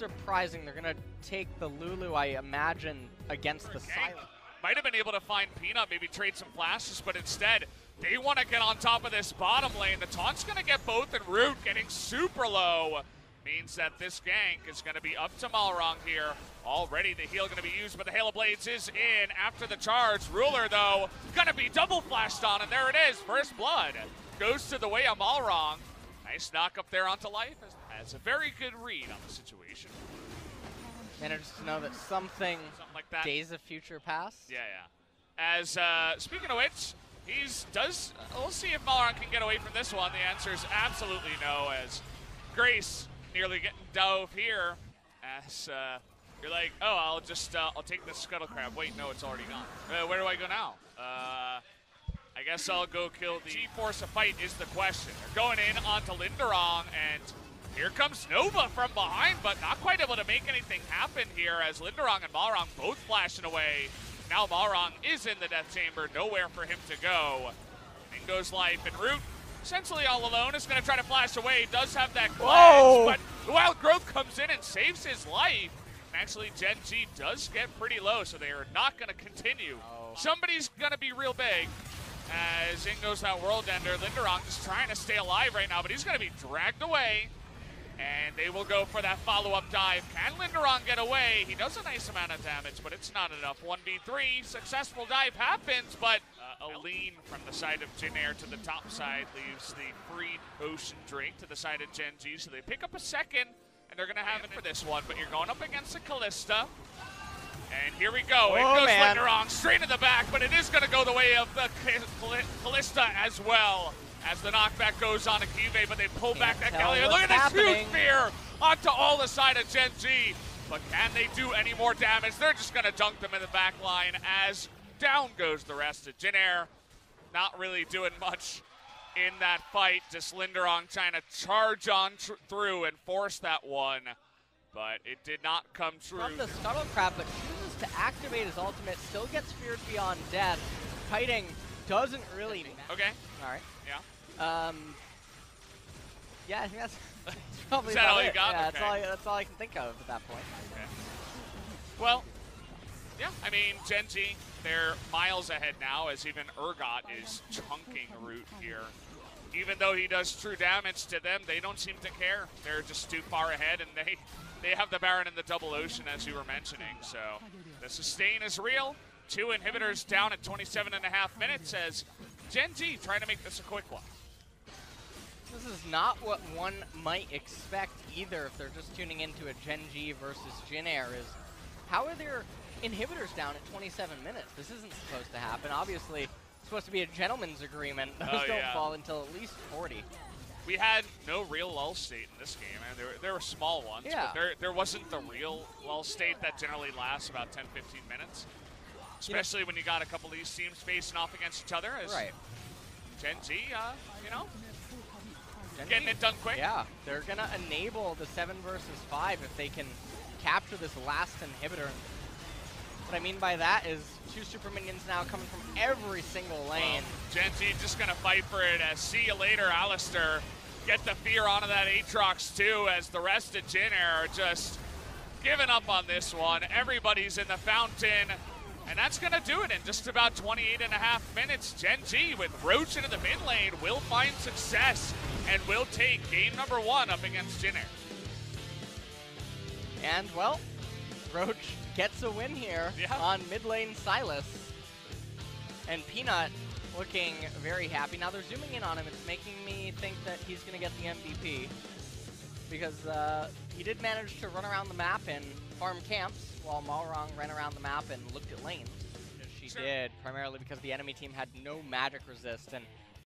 surprising. They're going to take the Lulu, I imagine, against the Silent. Might have been able to find Peanut, maybe trade some flashes, but instead, they want to get on top of this bottom lane. The taunt's going to get both, and Root getting super low. Means that this gank is going to be up to Malrang here. Already the heal going to be used, but the Hail of Blades is in after the charge. Ruler, though, going to be double flashed on, and there it is. First blood goes to the way of Malrang. Nice knock up there onto life. Has a very good read on the situation. Managed to know that something like that. Days of Future Past. Yeah, yeah. As, speaking of which, we'll see if Malrang can get away from this one. The answer is absolutely no, as Grace nearly getting dove here. As, you're like, oh, I'll take this Scuttle Crab. Wait, no, it's already gone. Where do I go now? I guess I'll go kill the G-Force. A fight is the question. They're going in onto Lindarang, and here comes Nova from behind, but not quite able to make anything happen here as Lindarang and Malrang both flashing away. Now Malrang is in the Death Chamber, nowhere for him to go. In goes life, and Root, essentially all alone, is going to try to flash away. Does have that cleanse, but the Wild Growth comes in and saves his life. Actually, Gen.G does get pretty low, so they are not going to continue. Somebody's going to be real big. As in goes that World Ender. Lindarang just trying to stay alive right now, but he's going to be dragged away. And they will go for that follow-up dive. Can Lindarang get away? He does a nice amount of damage, but it's not enough. 1v3, successful dive happens, but a lean from the side of Jin Air to the top side leaves the free ocean drink to the side of Gen.G. So they pick up a second, and they're going to have it for this one, but you're going up against the Kalista. And here we go. It goes Lindarang straight in the back, but it is going to go the way of the Kalista as well. As the knockback goes on to CuVee, but they pull back that Kellin. Look at this huge spear onto all the side of Gen.G. But can they do any more damage? They're just going to dunk them in the back line as down goes the rest of Jin Air. Not really doing much in that fight. Just Lindarang trying to charge on through and force that one. But it did not come true. From the Scuttle Crab, but chooses to activate his ultimate, still gets feared beyond death. Kiting doesn't really... Okay. All right. Yeah. Yeah, I think that's probably Is that all it. you got? Yeah, okay. that's all I can think of at that point. Okay. Well, yeah, I mean, Gen.G, they're miles ahead now, as even Urgot is chunking Root here. Even though he does true damage to them, they don't seem to care. They're just too far ahead, and they have the Baron in the double ocean, as you were mentioning. So the sustain is real. 2 inhibitors down at 27.5 minutes as Gen.G trying to make this a quick one. This is not what one might expect either if they're just tuning into a Gen.G versus Jin Air. Is how are their inhibitors down at 27 minutes? This isn't supposed to happen. Obviously, it's supposed to be a gentleman's agreement. Those don't fall until at least 40. We had no real lull state in this game, and there were small ones, but there wasn't the real lull state that generally lasts about 10-15 minutes. Especially when you got a couple of these teams facing off against each other. As Gen.G, getting it done quick. Yeah, they're going to enable the 7 versus 5 if they can capture this last inhibitor. What I mean by that is 2 super minions now coming from every single lane. Well, Gen.G just going to fight for it as see you later, Alistair. Get the fear onto that Aatrox too, as the rest of Jin Air are just giving up on this one. Everybody's in the fountain. And that's going to do it in just about 28.5 minutes. Gen.G with Roach into the mid lane will find success and will take game number 1 up against Jin Air. And, well, Roach gets a win here on mid lane Silas. And Peanut looking very happy. Now they're zooming in on him. It's making me think that he's going to get the MVP. Because he did manage to run around the map and farm camps, while Malrang ran around the map and looked at lanes. She did, primarily because the enemy team had no magic resist, and